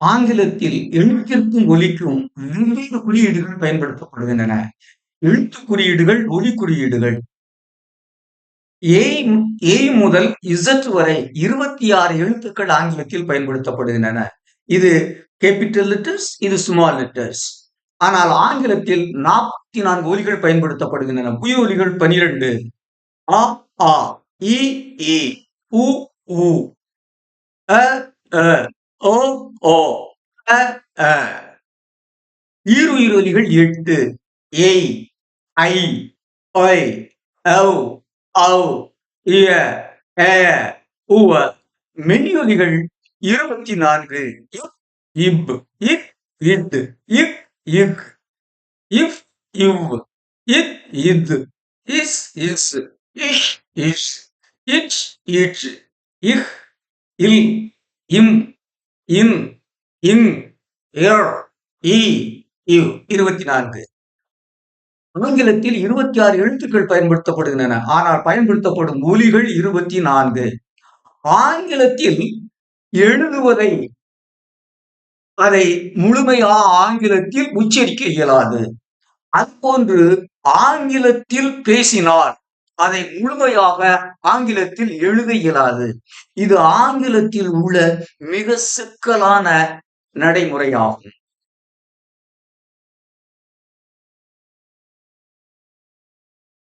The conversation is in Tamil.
ஆங்கிலத்தில் எழுத்திற்கும் ஒலிக்கும் வெவ்வேறு குறியீடுகள் பயன்படுத்தப்படுகின்றன. எழுத்து குறியீடுகள், ஒலி குறியீடுகள். ஏ முதல் இசட் வரை 26 எழுத்துக்கள் ஆங்கிலத்தில் பயன்படுத்தப்படுகின்றன. இது கேபிட்டல் லெட்டர்ஸ், இது ஸ்மால் லெட்டர்ஸ். ஆனால் ஆங்கிலத்தில் 44 ஒலிகள் பயன்படுத்தப்படுகின்றன. புதிய ஒலிகள் 12. ஆ, ஆ, இ, ஈ, உ, ஊ, அ, அ, ஓ, ஓ, அ, அ. ஈருயிர் ஒலிகள் 8. ஏய், ஐ, ஒய், ஔ, ஔ, இய, ஏய, உவ. மெய்யொலிகள் 24. இப், இக், இத், இக், இக், இஃப், இவ், இத், இத், இஸ், இஸ், இஷ், இஷ், இச், இச், இஹ், இல், இம், இன், இங், இர், இ, இவ். 24. ஆங்கிலத்தில் 26 எழுத்துக்கள் பயன்படுத்தப்படுகின்றன. ஆனால் பயன்படுத்தப்படும் ஒலிகள் 24. ஆங்கிலத்தில் எழுதுவதை அதை முழுமையா ஆங்கிலத்தில் உச்சரிக்க இயலாது. அதுபோன்று ஆங்கிலத்தில் பேசினால் அதை முழுமையாக ஆங்கிலத்தில் எழுத இயலாது. இது ஆங்கிலத்தில் உள்ள மிக சிக்கலான நடைமுறையாகும்.